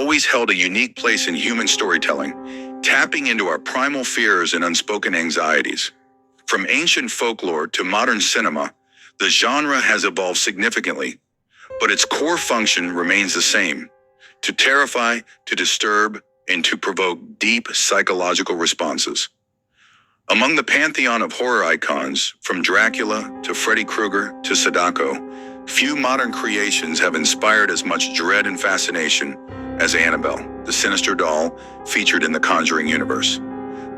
always held a unique place in human storytelling, tapping into our primal fears and unspoken anxieties. From ancient folklore to modern cinema, the genre has evolved significantly, but its core function remains the same: to terrify, to disturb, and to provoke deep psychological responses. Among the pantheon of horror icons, from Dracula to Freddy Krueger to Sadako, few modern creations have inspired as much dread and fascination as Annabelle, the sinister doll featured in the Conjuring universe.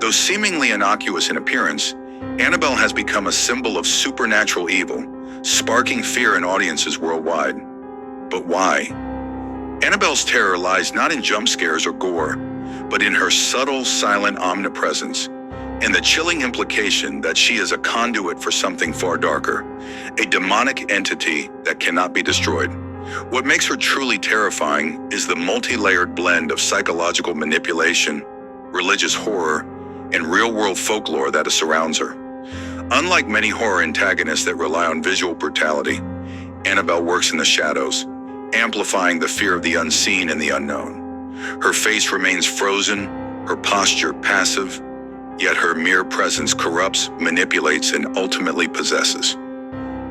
Though seemingly innocuous in appearance, Annabelle has become a symbol of supernatural evil, sparking fear in audiences worldwide. But why? Annabelle's terror lies not in jump scares or gore, but in her subtle, silent omnipresence, and the chilling implication that she is a conduit for something far darker, a demonic entity that cannot be destroyed. What makes her truly terrifying is the multi-layered blend of psychological manipulation, religious horror, and real-world folklore that surrounds her. Unlike many horror antagonists that rely on visual brutality, Annabelle works in the shadows, amplifying the fear of the unseen and the unknown. Her face remains frozen, her posture passive, yet her mere presence corrupts, manipulates, and ultimately possesses.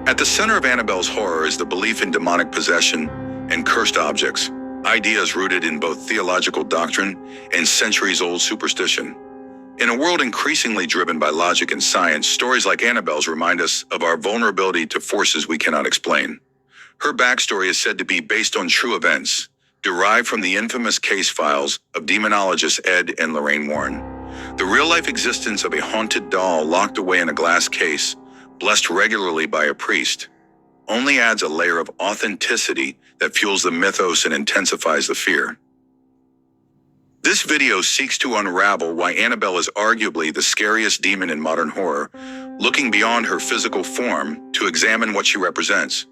At the center of Annabelle's horror is the belief in demonic possession and cursed objects, ideas rooted in both theological doctrine and centuries-old superstition. In a world increasingly driven by logic and science, stories like Annabelle's remind us of our vulnerability to forces we cannot explain. Her backstory is said to be based on true events, derived from the infamous case files of demonologists Ed and Lorraine Warren. The real-life existence of a haunted doll locked away in a glass case, blessed regularly by a priest, only adds a layer of authenticity that fuels the mythos and intensifies the fear. This video seeks to unravel why Annabelle is arguably the scariest demon in modern horror, looking beyond her physical form to examine what she represents.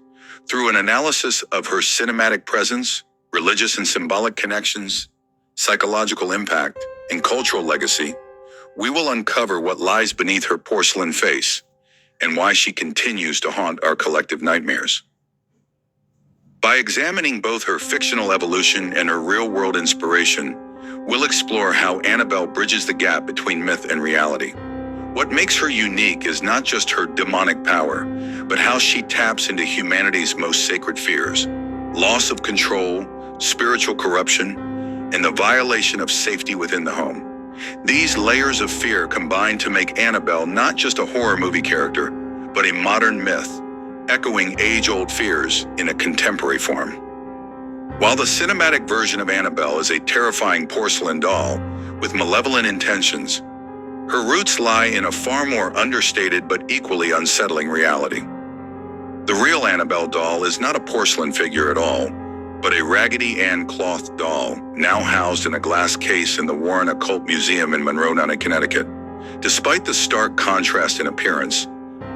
Through an analysis of her cinematic presence, religious and symbolic connections, psychological impact, and cultural legacy, we will uncover what lies beneath her porcelain face and why she continues to haunt our collective nightmares. By examining both her fictional evolution and her real-world inspiration, we'll explore how Annabelle bridges the gap between myth and reality. What makes her unique is not just her demonic power, but how she taps into humanity's most sacred fears: loss of control, spiritual corruption, and the violation of safety within the home. These layers of fear combine to make Annabelle not just a horror movie character, but a modern myth, echoing age-old fears in a contemporary form. While the cinematic version of Annabelle is a terrifying porcelain doll with malevolent intentions, her roots lie in a far more understated but equally unsettling reality. The real Annabelle doll is not a porcelain figure at all, but a Raggedy Ann cloth doll, now housed in a glass case in the Warren Occult Museum in Monroe, Connecticut. Despite the stark contrast in appearance,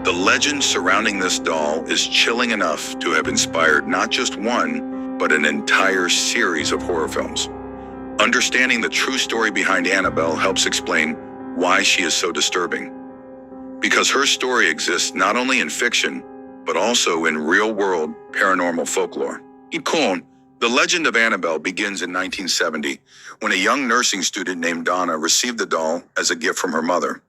the legend surrounding this doll is chilling enough to have inspired not just one, but an entire series of horror films. Understanding the true story behind Annabelle helps explain why she is so disturbing. Because her story exists not only in fiction, but also in real-world paranormal folklore. The legend of Annabelle begins in 1970, when a young nursing student named Donna received the doll as a gift from her mother.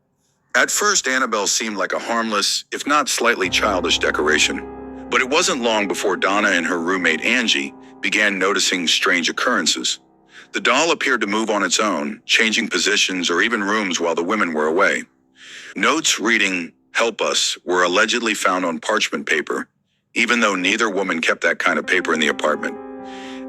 At first, Annabelle seemed like a harmless, if not slightly childish decoration. But it wasn't long before Donna and her roommate Angie began noticing strange occurrences. The doll appeared to move on its own, changing positions or even rooms while the women were away. Notes reading, "Help us," were allegedly found on parchment paper, even though neither woman kept that kind of paper in the apartment.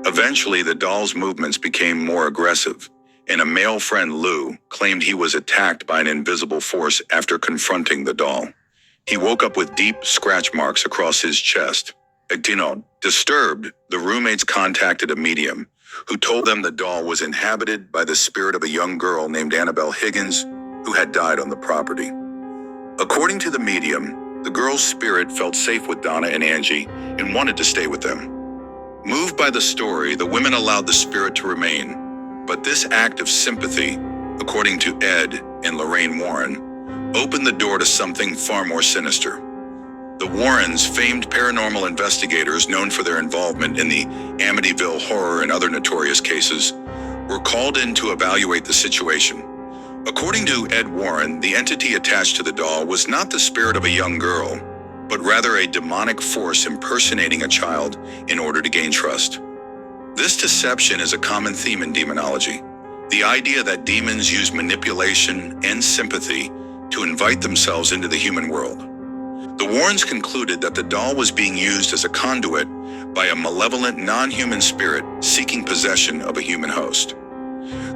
Eventually, the doll's movements became more aggressive, and a male friend, Lou, claimed he was attacked by an invisible force after confronting the doll. He woke up with deep scratch marks across his chest. Disturbed, the roommates contacted a medium, who told them the doll was inhabited by the spirit of a young girl named Annabelle Higgins, who had died on the property. According to the medium, the girl's spirit felt safe with Donna and Angie and wanted to stay with them. Moved by the story, the women allowed the spirit to remain, but this act of sympathy, according to Ed and Lorraine Warren, opened the door to something far more sinister. The Warrens, famed paranormal investigators known for their involvement in the Amityville horror and other notorious cases, were called in to evaluate the situation. According to Ed Warren, the entity attached to the doll was not the spirit of a young girl, but rather a demonic force impersonating a child in order to gain trust. This deception is a common theme in demonology. The idea that demons use manipulation and sympathy to invite themselves into the human world. The Warrens concluded that the doll was being used as a conduit by a malevolent non-human spirit seeking possession of a human host.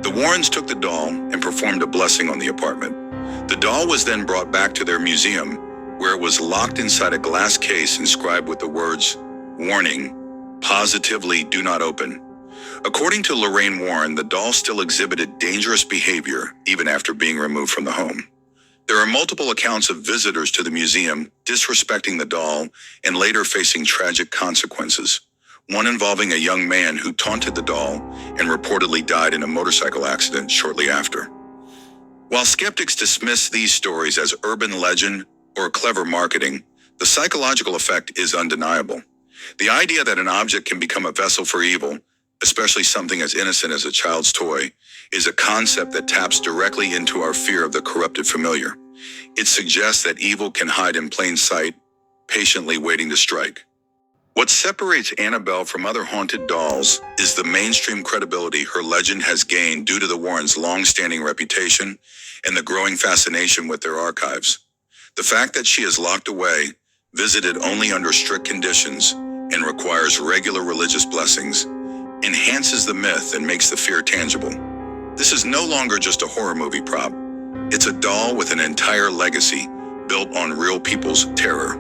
The Warrens took the doll and performed a blessing on the apartment. The doll was then brought back to their museum, where it was locked inside a glass case inscribed with the words, "Warning, positively do not open." According to Lorraine Warren, the doll still exhibited dangerous behavior even after being removed from the home. There are multiple accounts of visitors to the museum disrespecting the doll and later facing tragic consequences, one involving a young man who taunted the doll and reportedly died in a motorcycle accident shortly after. While skeptics dismiss these stories as urban legend or clever marketing, the psychological effect is undeniable. The idea that an object can become a vessel for evil, especially something as innocent as a child's toy, is a concept that taps directly into our fear of the corrupted familiar. It suggests that evil can hide in plain sight, patiently waiting to strike. What separates Annabelle from other haunted dolls is the mainstream credibility her legend has gained due to the Warrens' long-standing reputation and the growing fascination with their archives. The fact that she is locked away, visited only under strict conditions, and requires regular religious blessings enhances the myth and makes the fear tangible. This is no longer just a horror movie prop. It's a doll with an entire legacy built on real people's terror.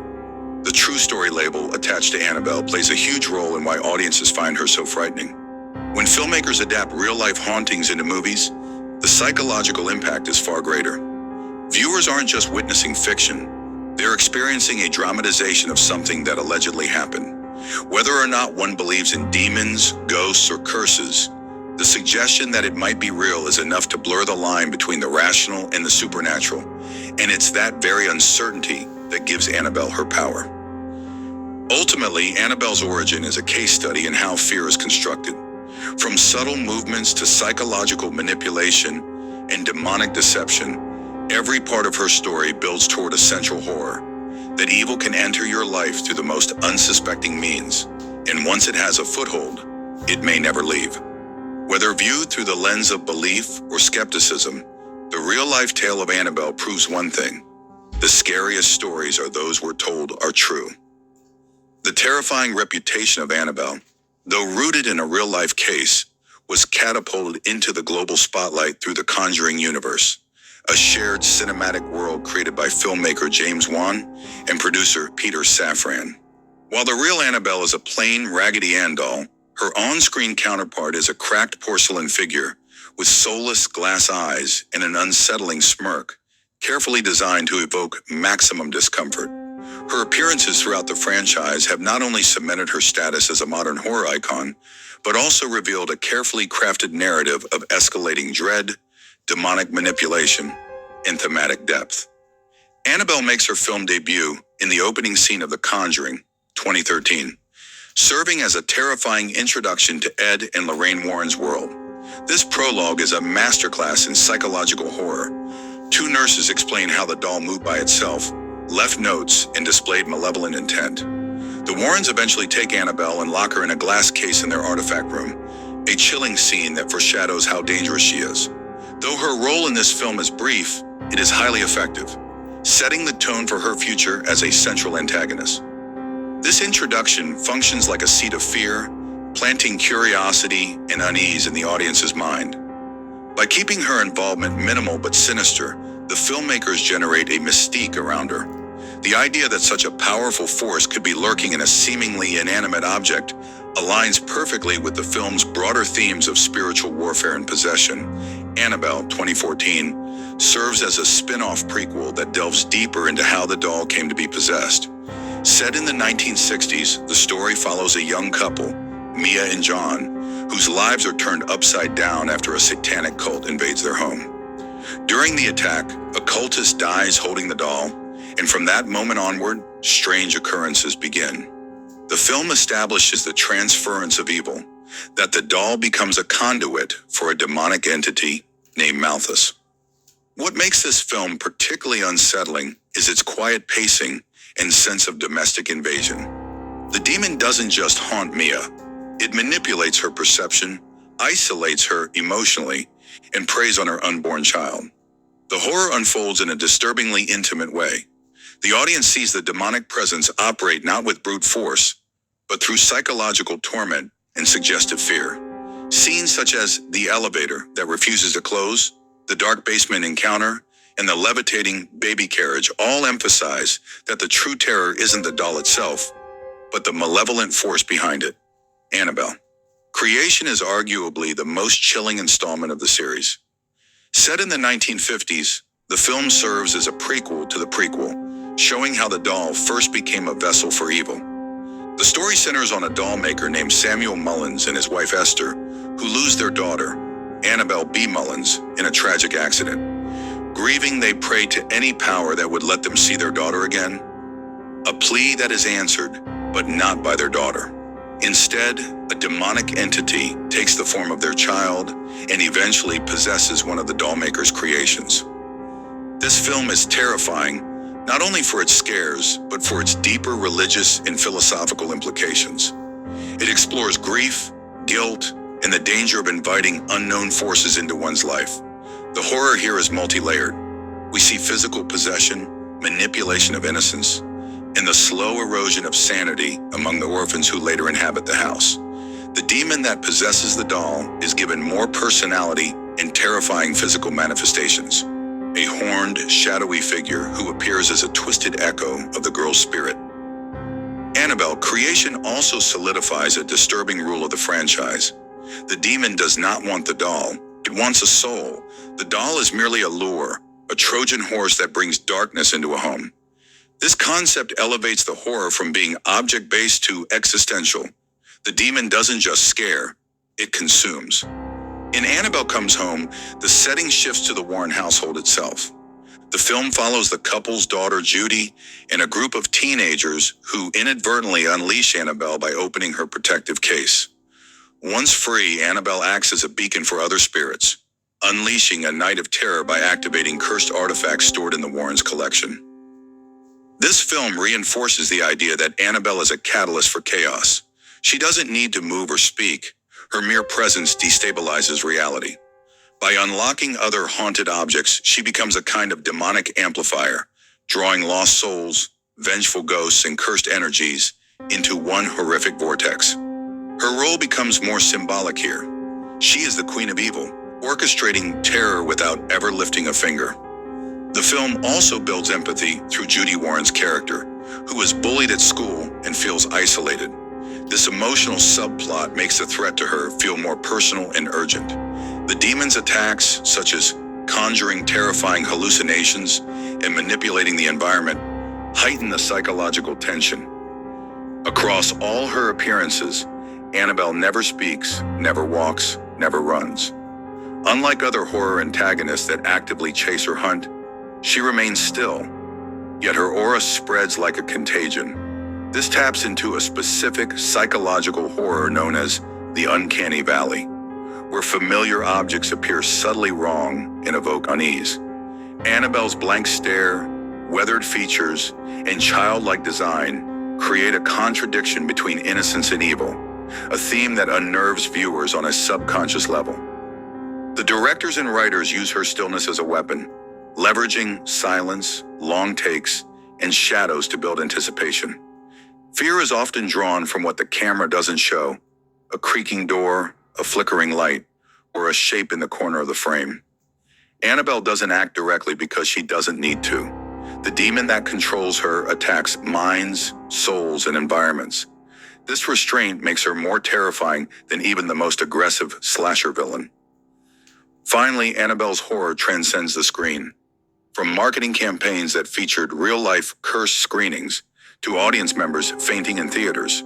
The true story label attached to Annabelle plays a huge role in why audiences find her so frightening. When filmmakers adapt real-life hauntings into movies, the psychological impact is far greater. Viewers aren't just witnessing fiction, they're experiencing a dramatization of something that allegedly happened. Whether or not one believes in demons, ghosts, or curses, the suggestion that it might be real is enough to blur the line between the rational and the supernatural, and it's that very uncertainty that gives Annabelle her power. Ultimately, Annabelle's origin is a case study in how fear is constructed. From subtle movements to psychological manipulation and demonic deception, every part of her story builds toward a central horror, that evil can enter your life through the most unsuspecting means, and once it has a foothold, it may never leave. Whether viewed through the lens of belief or skepticism, the real-life tale of Annabelle proves one thing: the scariest stories are those we're told are true. The terrifying reputation of Annabelle, though rooted in a real-life case, was catapulted into the global spotlight through the Conjuring universe, a shared cinematic world created by filmmaker James Wan and producer Peter Safran. While the real Annabelle is a plain Raggedy Ann doll, her on-screen counterpart is a cracked porcelain figure with soulless glass eyes and an unsettling smirk, carefully designed to evoke maximum discomfort. Her appearances throughout the franchise have not only cemented her status as a modern horror icon, but also revealed a carefully crafted narrative of escalating dread, demonic manipulation, and thematic depth. Annabelle makes her film debut in the opening scene of The Conjuring, 2013, serving as a terrifying introduction to Ed and Lorraine Warren's world. This prologue is a masterclass in psychological horror. Two nurses explain how the doll moved by itself, left notes, and displayed malevolent intent. The Warrens eventually take Annabelle and lock her in a glass case in their artifact room, a chilling scene that foreshadows how dangerous she is. Though her role in this film is brief, it is highly effective, setting the tone for her future as a central antagonist. This introduction functions like a seed of fear, planting curiosity and unease in the audience's mind. By keeping her involvement minimal but sinister, the filmmakers generate a mystique around her. The idea that such a powerful force could be lurking in a seemingly inanimate object aligns perfectly with the film's broader themes of spiritual warfare and possession. Annabelle, 2014, serves as a spin-off prequel that delves deeper into how the doll came to be possessed. Set in the 1960s, the story follows a young couple, Mia and John, whose lives are turned upside down after a satanic cult invades their home. During the attack, a cultist dies holding the doll, and from that moment onward, strange occurrences begin. The film establishes the transference of evil, that the doll becomes a conduit for a demonic entity named Malthus. What makes this film particularly unsettling is its quiet pacing and sense of domestic invasion. The demon doesn't just haunt Mia, it manipulates her perception, isolates her emotionally, and preys on her unborn child. The horror unfolds in a disturbingly intimate way. The audience sees the demonic presence operate not with brute force, but through psychological torment and suggestive fear. Scenes such as the elevator that refuses to close, the dark basement encounter, and the levitating baby carriage all emphasize that the true terror isn't the doll itself, but the malevolent force behind it, Annabelle. Creation is arguably the most chilling installment of the series. Set in the 1950s, the film serves as a prequel to the prequel, showing how the doll first became a vessel for evil. The story centers on a doll maker named Samuel Mullins and his wife Esther, who lose their daughter, Annabelle B. Mullins, in a tragic accident. Grieving, they pray to any power that would let them see their daughter again. A plea that is answered, but not by their daughter. Instead, a demonic entity takes the form of their child and eventually possesses one of the doll maker's creations. This film is terrifying, not only for its scares, but for its deeper religious and philosophical implications. It explores grief, guilt, and the danger of inviting unknown forces into one's life. The horror here is multi-layered. We see physical possession, manipulation of innocence, and the slow erosion of sanity among the orphans who later inhabit the house. The demon that possesses the doll is given more personality and terrifying physical manifestations. A horned, shadowy figure who appears as a twisted echo of the girl's spirit. Annabelle, creation also solidifies a disturbing rule of the franchise. The demon does not want the doll, it wants a soul. The doll is merely a lure, a Trojan horse that brings darkness into a home. This concept elevates the horror from being object-based to existential. The demon doesn't just scare, it consumes. In Annabelle Comes Home, the setting shifts to the Warren household itself. The film follows the couple's daughter Judy and a group of teenagers who inadvertently unleash Annabelle by opening her protective case. Once free, Annabelle acts as a beacon for other spirits, unleashing a night of terror by activating cursed artifacts stored in the Warrens' collection. This film reinforces the idea that Annabelle is a catalyst for chaos. She doesn't need to move or speak. Her mere presence destabilizes reality. By unlocking other haunted objects, she becomes a kind of demonic amplifier, drawing lost souls, vengeful ghosts, and cursed energies into one horrific vortex. Her role becomes more symbolic here. She is the queen of evil, orchestrating terror without ever lifting a finger. The film also builds empathy through Judy Warren's character, who is bullied at school and feels isolated. This emotional subplot makes the threat to her feel more personal and urgent. The demon's attacks, such as conjuring terrifying hallucinations and manipulating the environment, heighten the psychological tension. Across all her appearances, Annabelle never speaks, never walks, never runs. Unlike other horror antagonists that actively chase or hunt, she remains still, yet her aura spreads like a contagion. This taps into a specific psychological horror known as the uncanny valley, where familiar objects appear subtly wrong and evoke unease. Annabelle's blank stare, weathered features, and childlike design create a contradiction between innocence and evil, a theme that unnerves viewers on a subconscious level. The directors and writers use her stillness as a weapon, leveraging silence, long takes, and shadows to build anticipation. Fear is often drawn from what the camera doesn't show: a creaking door, a flickering light, or a shape in the corner of the frame. Annabelle doesn't act directly because she doesn't need to. The demon that controls her attacks minds, souls, and environments. This restraint makes her more terrifying than even the most aggressive slasher villain. Finally, Annabelle's horror transcends the screen. From marketing campaigns that featured real-life cursed screenings to audience members fainting in theaters,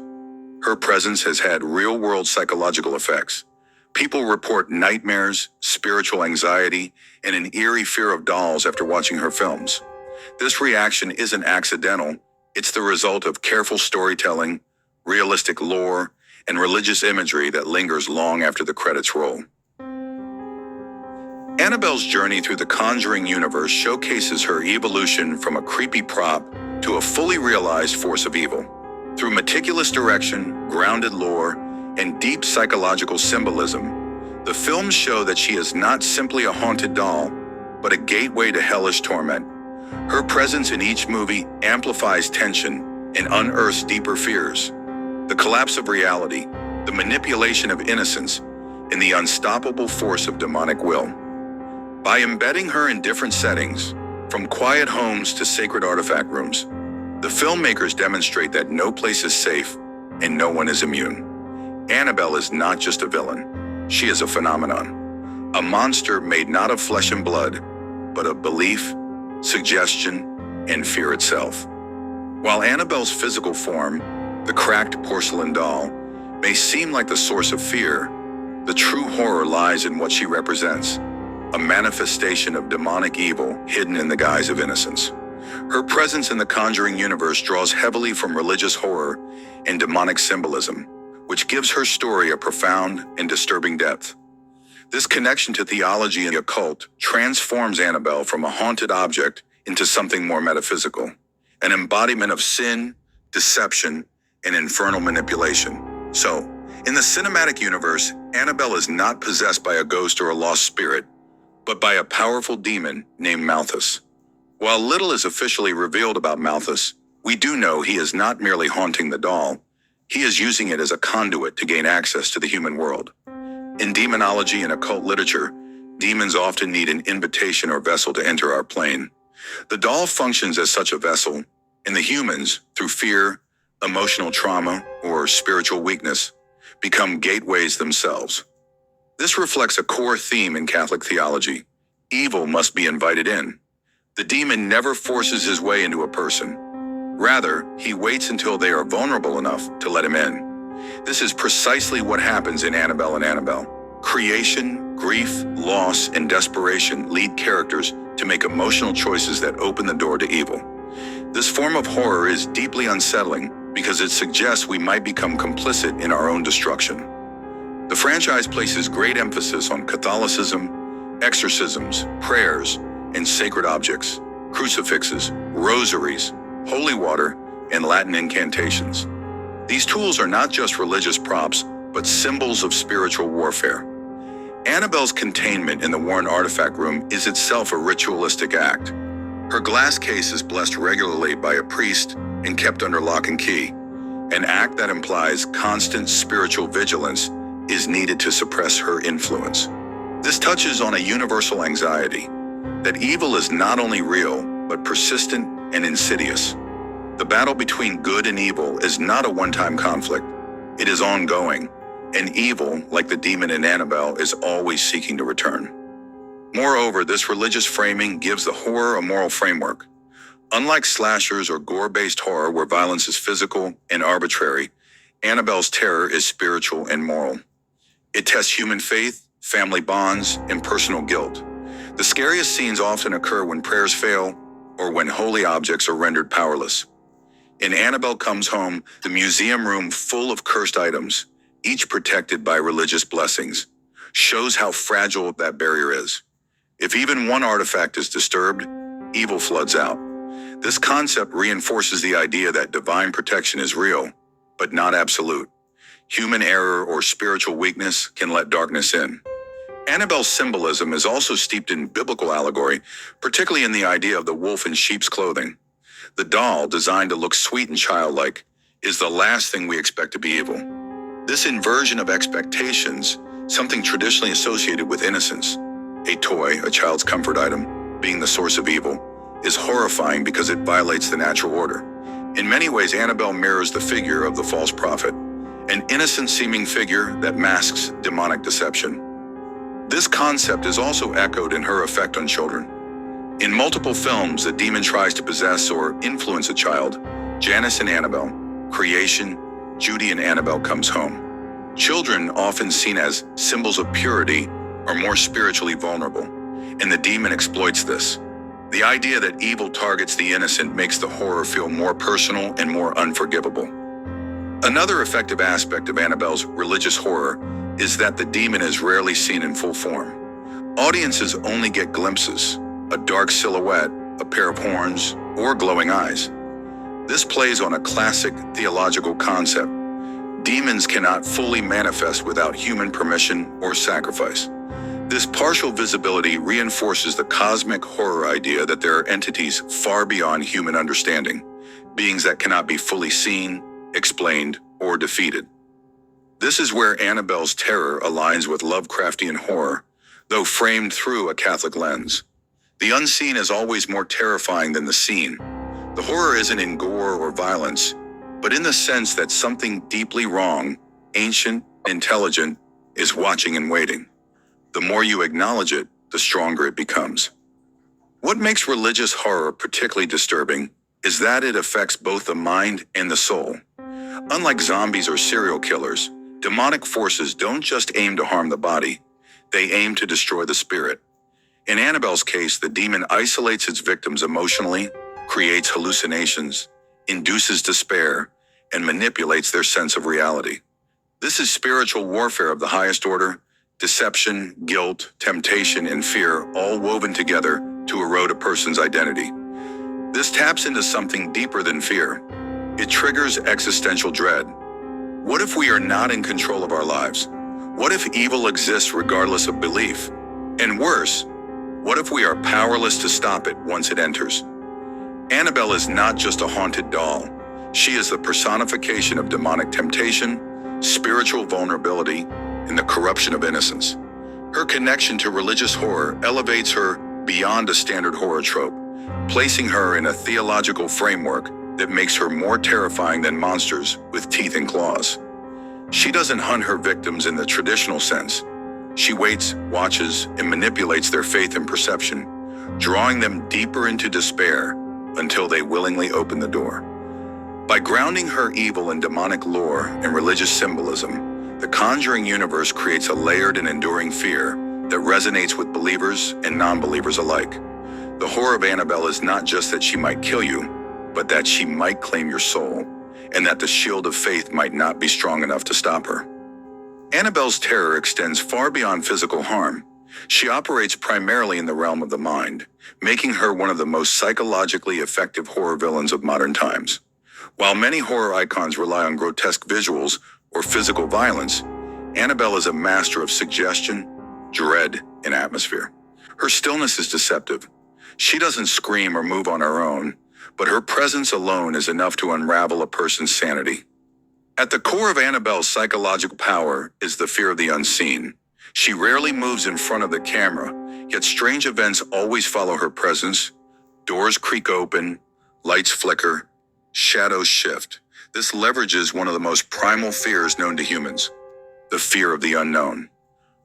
her presence has had real-world psychological effects. People report nightmares, spiritual anxiety, and an eerie fear of dolls after watching her films. This reaction isn't accidental, It's the result of careful storytelling, realistic lore, and religious imagery that lingers long after the credits roll. Annabelle's journey through the Conjuring universe showcases her evolution from a creepy prop to a fully realized force of evil. Through meticulous direction, grounded lore, and deep psychological symbolism, the films show that she is not simply a haunted doll, but a gateway to hellish torment. Her presence in each movie amplifies tension and unearths deeper fears. The collapse of reality, the manipulation of innocence, and the unstoppable force of demonic will. By embedding her in different settings, from quiet homes to sacred artifact rooms, the filmmakers demonstrate that no place is safe and no one is immune. Annabelle is not just a villain. She is a phenomenon. A monster made not of flesh and blood, but of belief, suggestion, and fear itself. While Annabelle's physical form, the cracked porcelain doll, may seem like the source of fear, the true horror lies in what she represents, a manifestation of demonic evil hidden in the guise of innocence. Her presence in the Conjuring universe draws heavily from religious horror and demonic symbolism, which gives her story a profound and disturbing depth. This connection to theology and the occult transforms Annabelle from a haunted object into something more metaphysical, an embodiment of sin, deception, and infernal manipulation. So, in the cinematic universe, Annabelle is not possessed by a ghost or a lost spirit, but by a powerful demon named Malthus. While little is officially revealed about Malthus, we do know he is not merely haunting the doll, he is using it as a conduit to gain access to the human world. In demonology and occult literature, demons often need an invitation or vessel to enter our plane. The doll functions as such a vessel, and the humans, through fear, emotional trauma, or spiritual weakness, become gateways themselves. This reflects a core theme in Catholic theology. Evil must be invited in. The demon never forces his way into a person. Rather, he waits until they are vulnerable enough to let him in. This is precisely what happens in Annabelle and Annabelle. Creation, grief, loss, and desperation lead characters to make emotional choices that open the door to evil. This form of horror is deeply unsettling because it suggests we might become complicit in our own destruction. The franchise places great emphasis on Catholicism, exorcisms, prayers, and sacred objects, crucifixes, rosaries, holy water, and Latin incantations. These tools are not just religious props, but symbols of spiritual warfare. Annabelle's containment in the Warren Artifact Room is itself a ritualistic act. Her glass case is blessed regularly by a priest and kept under lock and key. An act that implies constant spiritual vigilance is needed to suppress her influence. This touches on a universal anxiety, that evil is not only real, but persistent and insidious. The battle between good and evil is not a one-time conflict. It is ongoing, and evil, like the demon in Annabelle, is always seeking to return. Moreover, this religious framing gives the horror a moral framework. Unlike slashers or gore-based horror where violence is physical and arbitrary, Annabelle's terror is spiritual and moral. It tests human faith, family bonds, and personal guilt. The scariest scenes often occur when prayers fail or when holy objects are rendered powerless. In Annabelle Comes Home, the museum room full of cursed items, each protected by religious blessings, shows how fragile that barrier is. If even one artifact is disturbed, evil floods out. This concept reinforces the idea that divine protection is real, but not absolute. Human error or spiritual weakness can let darkness in. Annabelle's symbolism is also steeped in biblical allegory, particularly in the idea of the wolf in sheep's clothing. The doll, designed to look sweet and childlike, is the last thing we expect to be evil. This inversion of expectations, something traditionally associated with innocence, a toy, a child's comfort item, being the source of evil, is horrifying because it violates the natural order. In many ways, Annabelle mirrors the figure of the false prophet, an innocent-seeming figure that masks demonic deception. This concept is also echoed in her effect on children. In multiple films, the demon tries to possess or influence a child. Janice and Annabelle, Creation, Judy and Annabelle Comes Home. Children, often seen as symbols of purity, are more spiritually vulnerable, and the demon exploits this. The idea that evil targets the innocent makes the horror feel more personal and more unforgivable. Another effective aspect of Annabelle's religious horror is that the demon is rarely seen in full form. Audiences only get glimpses, a dark silhouette, a pair of horns, or glowing eyes. This plays on a classic theological concept. Demons cannot fully manifest without human permission or sacrifice. This partial visibility reinforces the cosmic horror idea that there are entities far beyond human understanding, beings that cannot be fully seen, explained, or defeated. This is where Annabelle's terror aligns with Lovecraftian horror, though framed through a Catholic lens. The unseen is always more terrifying than the seen. The horror isn't in gore or violence, but in the sense that something deeply wrong, ancient, intelligent, is watching and waiting. The more you acknowledge it, the stronger it becomes. What makes religious horror particularly disturbing is that it affects both the mind and the soul. Unlike zombies or serial killers, demonic forces don't just aim to harm the body, they aim to destroy the spirit. In Annabelle's case, the demon isolates its victims emotionally, creates hallucinations, induces despair, and manipulates their sense of reality. This is spiritual warfare of the highest order, deception, guilt, temptation, and fear all woven together to erode a person's identity. This taps into something deeper than fear. It triggers existential dread. What if we are not in control of our lives? What if evil exists regardless of belief? And worse, what if we are powerless to stop it once it enters? Annabelle is not just a haunted doll. She is the personification of demonic temptation, spiritual vulnerability, and the corruption of innocence. Her connection to religious horror elevates her beyond a standard horror trope, placing her in a theological framework that makes her more terrifying than monsters with teeth and claws. She doesn't hunt her victims in the traditional sense. She waits, watches, and manipulates their faith and perception, drawing them deeper into despair until they willingly open the door. By grounding her evil in demonic lore and religious symbolism, the Conjuring universe creates a layered and enduring fear that resonates with believers and non-believers alike. The horror of Annabelle is not just that she might kill you, but that she might claim your soul, and that the shield of faith might not be strong enough to stop her. Annabelle's terror extends far beyond physical harm. She operates primarily in the realm of the mind, making her one of the most psychologically effective horror villains of modern times. While many horror icons rely on grotesque visuals or physical violence, Annabelle is a master of suggestion, dread, and atmosphere. Her stillness is deceptive. She doesn't scream or move on her own, but her presence alone is enough to unravel a person's sanity. At the core of Annabelle's psychological power is the fear of the unseen. She rarely moves in front of the camera, yet strange events always follow her presence. Doors creak open, lights flicker, shadows shift. This leverages one of the most primal fears known to humans, the fear of the unknown.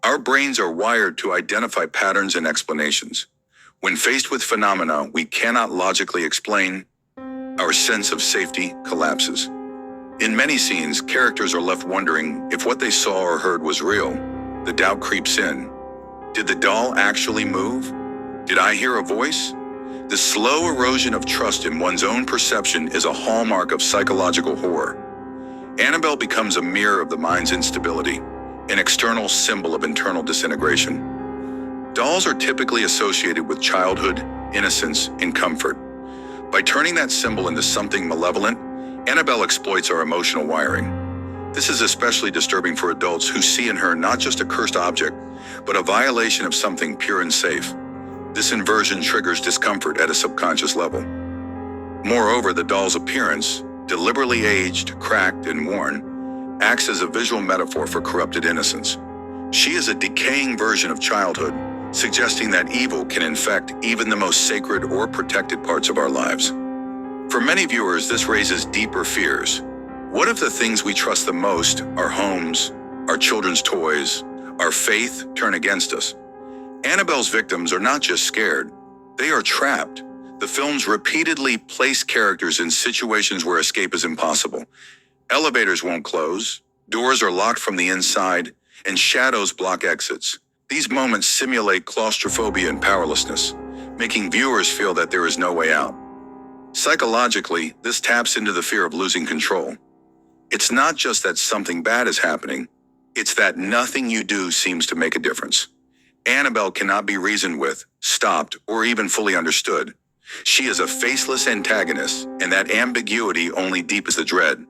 Our brains are wired to identify patterns and explanations. When faced with phenomena we cannot logically explain, our sense of safety collapses. In many scenes, characters are left wondering if what they saw or heard was real. The doubt creeps in. Did the doll actually move? Did I hear a voice? The slow erosion of trust in one's own perception is a hallmark of psychological horror. Annabelle becomes a mirror of the mind's instability, an external symbol of internal disintegration. Dolls are typically associated with childhood, innocence, and comfort. By turning that symbol into something malevolent, Annabelle exploits our emotional wiring. This is especially disturbing for adults who see in her not just a cursed object, but a violation of something pure and safe. This inversion triggers discomfort at a subconscious level. Moreover, the doll's appearance, deliberately aged, cracked, and worn, acts as a visual metaphor for corrupted innocence. She is a decaying version of childhood, suggesting that evil can infect even the most sacred or protected parts of our lives. For many viewers, this raises deeper fears. What if the things we trust the most, our homes, our children's toys, our faith, turn against us? Annabelle's victims are not just scared, they are trapped. The films repeatedly place characters in situations where escape is impossible. Elevators won't close, doors are locked from the inside, and shadows block exits. These moments simulate claustrophobia and powerlessness, making viewers feel that there is no way out. Psychologically, this taps into the fear of losing control. It's not just that something bad is happening, it's that nothing you do seems to make a difference. Annabelle cannot be reasoned with, stopped, or even fully understood. She is a faceless antagonist, and that ambiguity only deepens the dread.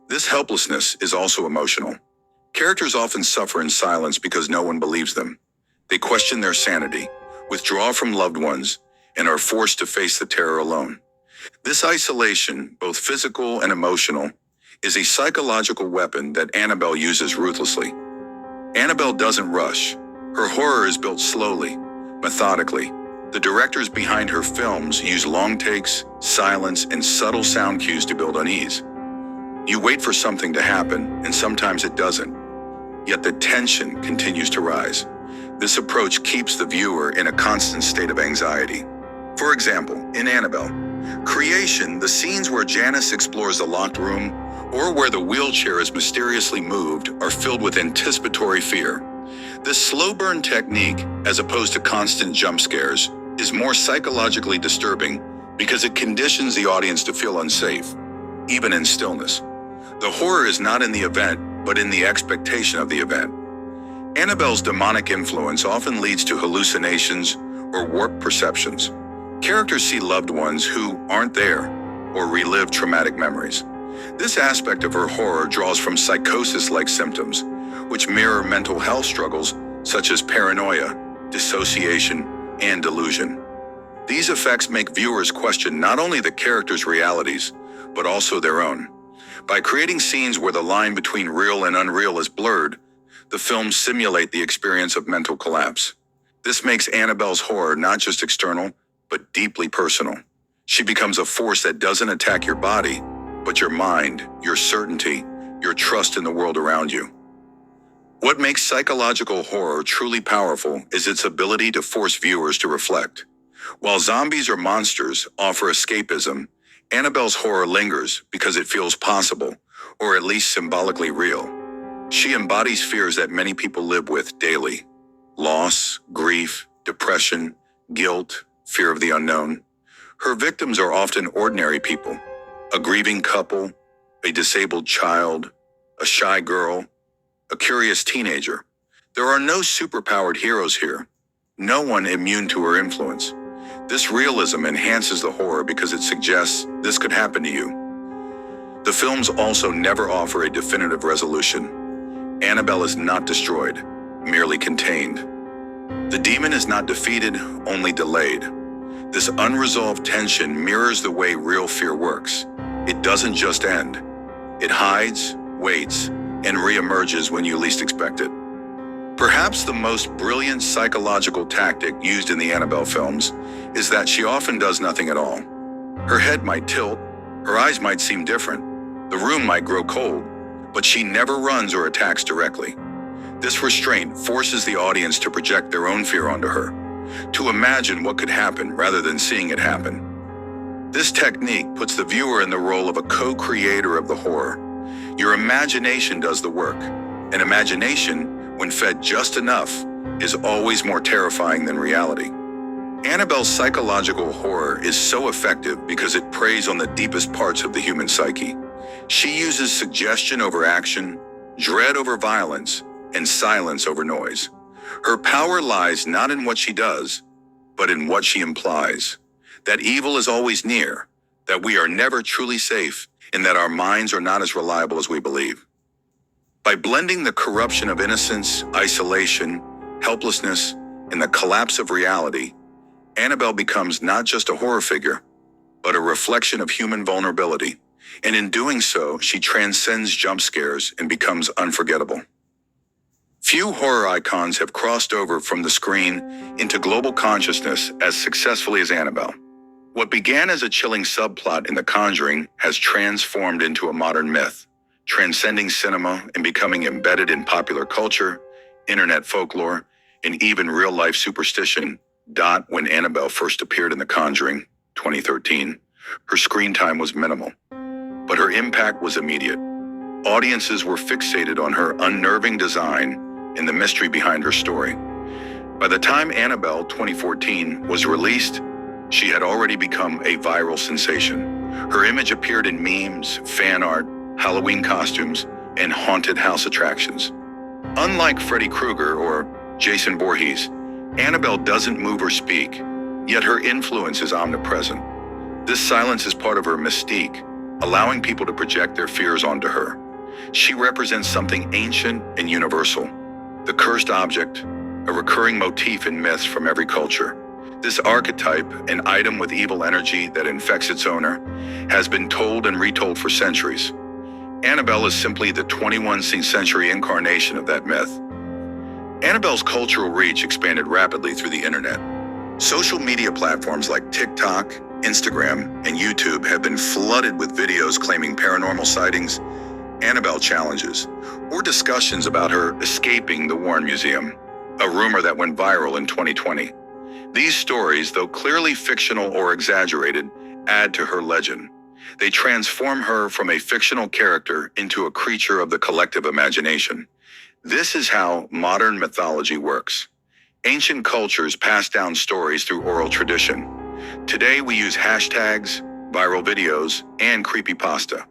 This helplessness is also emotional. Characters often suffer in silence because no one believes them. They question their sanity, withdraw from loved ones, and are forced to face the terror alone. This isolation, both physical and emotional, is a psychological weapon that Annabelle uses ruthlessly. Annabelle doesn't rush. Her horror is built slowly, methodically. The directors behind her films use long takes, silence, and subtle sound cues to build unease. You wait for something to happen, and sometimes it doesn't. Yet the tension continues to rise. This approach keeps the viewer in a constant state of anxiety. For example, in Annabelle, Creation, the scenes where Janice explores the locked room or where the wheelchair is mysteriously moved are filled with anticipatory fear. This slow burn technique, as opposed to constant jump scares, is more psychologically disturbing because it conditions the audience to feel unsafe, even in stillness. The horror is not in the event, but in the expectation of the event. Annabelle's demonic influence often leads to hallucinations or warped perceptions. Characters see loved ones who aren't there or relive traumatic memories. This aspect of her horror draws from psychosis-like symptoms, which mirror mental health struggles such as paranoia, dissociation, and delusion. These effects make viewers question not only the characters' realities, but also their own. By creating scenes where the line between real and unreal is blurred, the films simulate the experience of mental collapse. This makes Annabelle's horror not just external, but deeply personal. She becomes a force that doesn't attack your body, but your mind, your certainty, your trust in the world around you. What makes psychological horror truly powerful is its ability to force viewers to reflect. While zombies or monsters offer escapism, Annabelle's horror lingers because it feels possible, or at least symbolically real. She embodies fears that many people live with daily: loss, grief, depression, guilt, fear of the unknown. Her victims are often ordinary people: a grieving couple, a disabled child, a shy girl, a curious teenager. There are no superpowered heroes here, no one immune to her influence. This realism enhances the horror because it suggests this could happen to you. The films also never offer a definitive resolution. Annabelle is not destroyed, merely contained. The demon is not defeated, only delayed. This unresolved tension mirrors the way real fear works. It doesn't just end. It hides, waits, and reemerges when you least expect it. Perhaps the most brilliant psychological tactic used in the Annabelle films is that she often does nothing at all. Her head might tilt, her eyes might seem different, the room might grow cold, but she never runs or attacks directly. This restraint forces the audience to project their own fear onto her, to imagine what could happen rather than seeing it happen. This technique puts the viewer in the role of a co-creator of the horror. Your imagination does the work, and imagination, when fed just enough, is always more terrifying than reality. Annabelle's psychological horror is so effective because it preys on the deepest parts of the human psyche. She uses suggestion over action, dread over violence, and silence over noise. Her power lies not in what she does, but in what she implies. That evil is always near, that we are never truly safe, and that our minds are not as reliable as we believe. By blending the corruption of innocence, isolation, helplessness, and the collapse of reality, Annabelle becomes not just a horror figure, but a reflection of human vulnerability. And in doing so, she transcends jump scares and becomes unforgettable. Few horror icons have crossed over from the screen into global consciousness as successfully as Annabelle. What began as a chilling subplot in The Conjuring has transformed into a modern myth, transcending cinema and becoming embedded in popular culture, internet folklore, and even real-life superstition. When Annabelle first appeared in The Conjuring, 2013, her screen time was minimal, but her impact was immediate. Audiences were fixated on her unnerving design and the mystery behind her story. By the time Annabelle 2014 was released, she had already become a viral sensation. Her image appeared in memes, fan art, Halloween costumes, and haunted house attractions. Unlike Freddy Krueger or Jason Voorhees, Annabelle doesn't move or speak, yet her influence is omnipresent. This silence is part of her mystique, allowing people to project their fears onto her. She represents something ancient and universal, the cursed object, a recurring motif in myths from every culture. This archetype, an item with evil energy that infects its owner, has been told and retold for centuries. Annabelle is simply the 21st century incarnation of that myth. Annabelle's cultural reach expanded rapidly through the internet. Social media platforms like TikTok, Instagram, and YouTube have been flooded with videos claiming paranormal sightings, Annabelle challenges, or discussions about her escaping the Warren Museum, a rumor that went viral in 2020. These stories, though clearly fictional or exaggerated, add to her legend. They transform her from a fictional character into a creature of the collective imagination. This is how modern mythology works. Ancient cultures pass down stories through oral tradition. Today we use hashtags, viral videos, and creepypasta.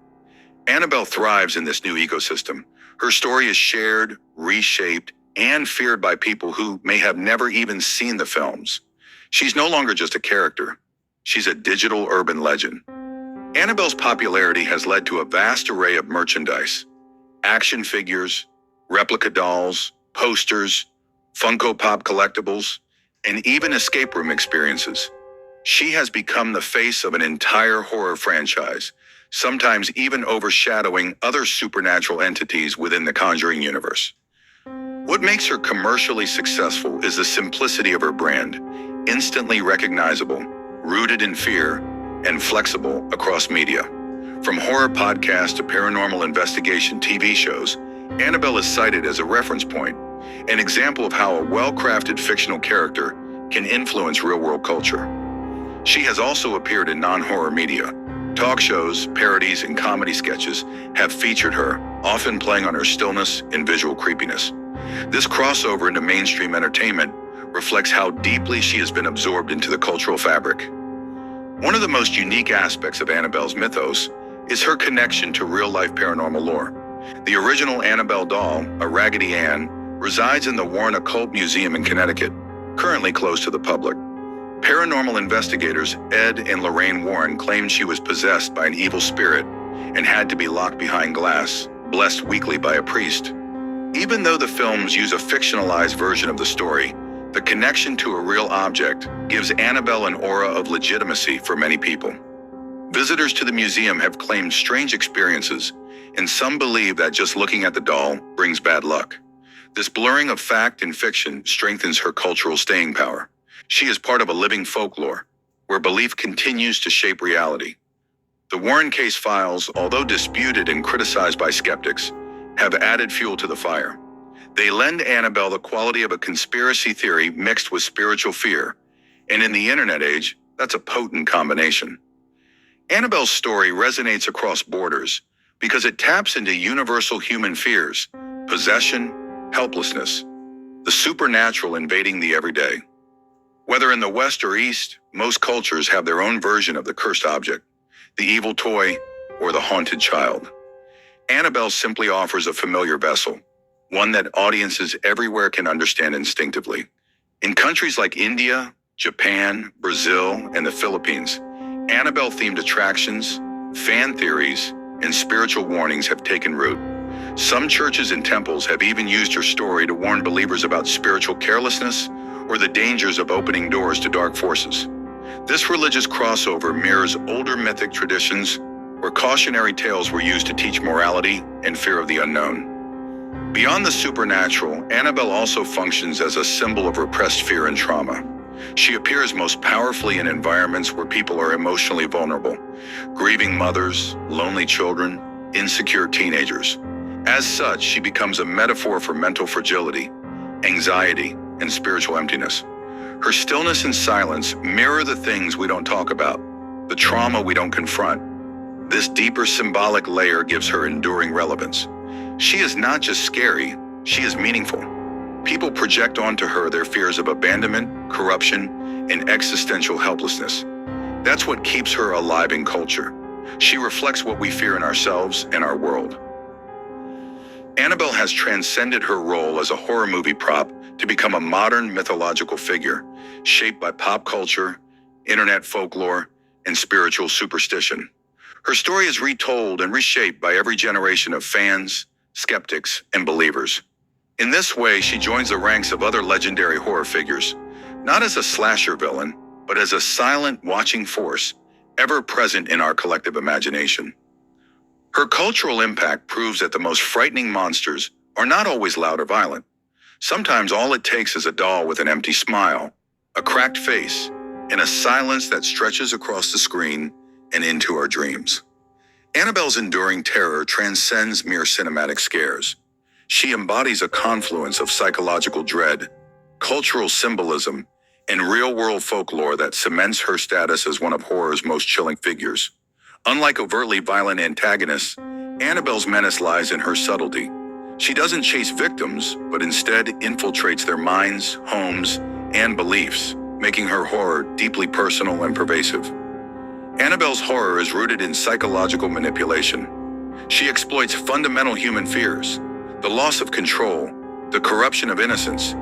Annabelle thrives in this new ecosystem. Her story is shared, reshaped, and feared by people who may have never even seen the films. She's no longer just a character. She's a digital urban legend. Annabelle's popularity has led to a vast array of merchandise, action figures, replica dolls, posters, Funko Pop collectibles, and even escape room experiences. She has become the face of an entire horror franchise, sometimes even overshadowing other supernatural entities within the Conjuring universe. What makes her commercially successful is the simplicity of her brand, instantly recognizable, rooted in fear, and flexible across media. From horror podcasts to paranormal investigation TV shows, Annabelle is cited as a reference point, an example of how a well-crafted fictional character can influence real-world culture. She has also appeared in non-horror media. Talk shows, parodies, and comedy sketches have featured her, often playing on her stillness and visual creepiness. This crossover into mainstream entertainment reflects how deeply she has been absorbed into the cultural fabric. One of the most unique aspects of Annabelle's mythos is her connection to real-life paranormal lore. The original Annabelle doll, a Raggedy Ann, resides in the Warren Occult Museum in Connecticut, currently closed to the public. Paranormal investigators Ed and Lorraine Warren claimed she was possessed by an evil spirit and had to be locked behind glass, blessed weekly by a priest. Even though the films use a fictionalized version of the story, the connection to a real object gives Annabelle an aura of legitimacy for many people. Visitors to the museum have claimed strange experiences, and some believe that just looking at the doll brings bad luck. This blurring of fact and fiction strengthens her cultural staying power. She is part of a living folklore, where belief continues to shape reality. The Warren case files, although disputed and criticized by skeptics, have added fuel to the fire. They lend Annabelle the quality of a conspiracy theory mixed with spiritual fear, and in the internet age, that's a potent combination. Annabelle's story resonates across borders because it taps into universal human fears, possession, helplessness, the supernatural invading the everyday. Whether in the West or East, most cultures have their own version of the cursed object, the evil toy, or the haunted child. Annabelle simply offers a familiar vessel, one that audiences everywhere can understand instinctively. In countries like India, Japan, Brazil, and the Philippines, Annabelle-themed attractions, fan theories, and spiritual warnings have taken root. Some churches and temples have even used her story to warn believers about spiritual carelessness or the dangers of opening doors to dark forces. This religious crossover mirrors older mythic traditions where cautionary tales were used to teach morality and fear of the unknown. Beyond the supernatural, Annabelle also functions as a symbol of repressed fear and trauma. She appears most powerfully in environments where people are emotionally vulnerable, grieving mothers, lonely children, insecure teenagers. As such, she becomes a metaphor for mental fragility, anxiety, and spiritual emptiness. Her stillness and silence mirror the things we don't talk about, the trauma we don't confront. This deeper symbolic layer gives her enduring relevance. She is not just scary, she is meaningful. People project onto her their fears of abandonment, corruption, and existential helplessness. That's what keeps her alive in culture. She reflects what we fear in ourselves and our world. Annabelle has transcended her role as a horror movie prop to become a modern mythological figure, shaped by pop culture, internet folklore, and spiritual superstition. Her story is retold and reshaped by every generation of fans, skeptics, and believers. In this way, she joins the ranks of other legendary horror figures, not as a slasher villain, but as a silent, watching force, ever present in our collective imagination. Her cultural impact proves that the most frightening monsters are not always loud or violent. Sometimes all it takes is a doll with an empty smile, a cracked face, and a silence that stretches across the screen and into our dreams. Annabelle's enduring terror transcends mere cinematic scares. She embodies a confluence of psychological dread, cultural symbolism, and real-world folklore that cements her status as one of horror's most chilling figures. Unlike overtly violent antagonists, Annabelle's menace lies in her subtlety. She doesn't chase victims, but instead infiltrates their minds, homes, and beliefs, making her horror deeply personal and pervasive. Annabelle's horror is rooted in psychological manipulation. She exploits fundamental human fears, the loss of control, the corruption of innocence,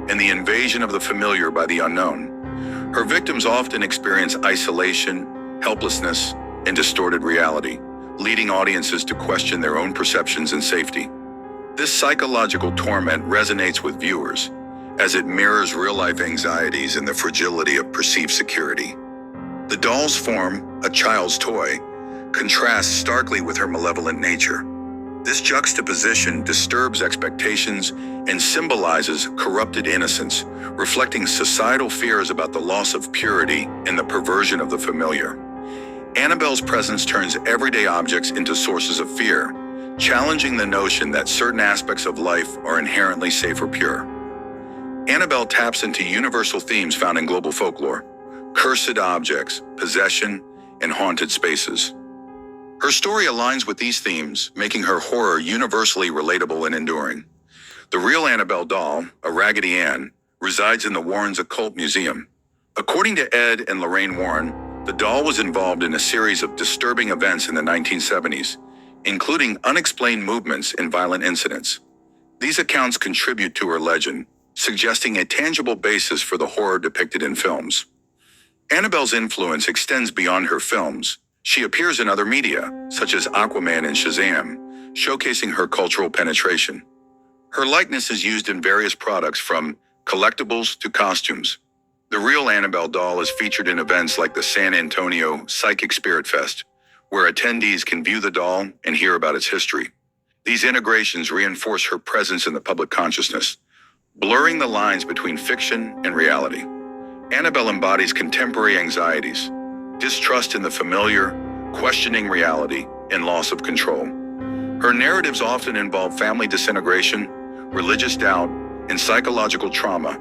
and the invasion of the familiar by the unknown. Her victims often experience isolation, helplessness, and distorted reality, leading audiences to question their own perceptions and safety. This psychological torment resonates with viewers, as it mirrors real-life anxieties and the fragility of perceived security. The doll's form, a child's toy, contrasts starkly with her malevolent nature. This juxtaposition disturbs expectations and symbolizes corrupted innocence, reflecting societal fears about the loss of purity and the perversion of the familiar. Annabelle's presence turns everyday objects into sources of fear, challenging the notion that certain aspects of life are inherently safe or pure. Annabelle taps into universal themes found in global folklore: cursed objects, possession, and haunted spaces. Her story aligns with these themes, making her horror universally relatable and enduring. The real Annabelle doll, a Raggedy Ann, resides in the Warrens Occult Museum. According to Ed and Lorraine Warren, the doll was involved in a series of disturbing events in the 1970s, including unexplained movements and violent incidents. These accounts contribute to her legend, suggesting a tangible basis for the horror depicted in films. Annabelle's influence extends beyond her films. She appears in other media, such as Aquaman and Shazam, showcasing her cultural penetration. Her likeness is used in various products, from collectibles to costumes. The real Annabelle doll is featured in events like the San Antonio Psychic Spirit Fest, where attendees can view the doll and hear about its history. These integrations reinforce her presence in the public consciousness, blurring the lines between fiction and reality. Annabelle embodies contemporary anxieties, distrust in the familiar, questioning reality, and loss of control. Her narratives often involve family disintegration, religious doubt, and psychological trauma,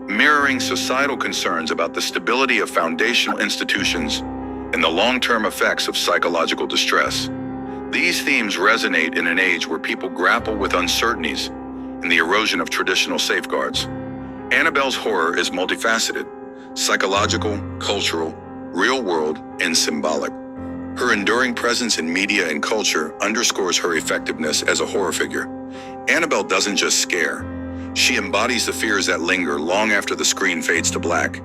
mirroring societal concerns about the stability of foundational institutions and the long-term effects of psychological distress. These themes resonate in an age where people grapple with uncertainties and the erosion of traditional safeguards. Annabelle's horror is multifaceted: psychological, cultural, real-world, and symbolic. Her enduring presence in media and culture underscores her effectiveness as a horror figure. Annabelle doesn't just scare. She embodies the fears that linger long after the screen fades to black,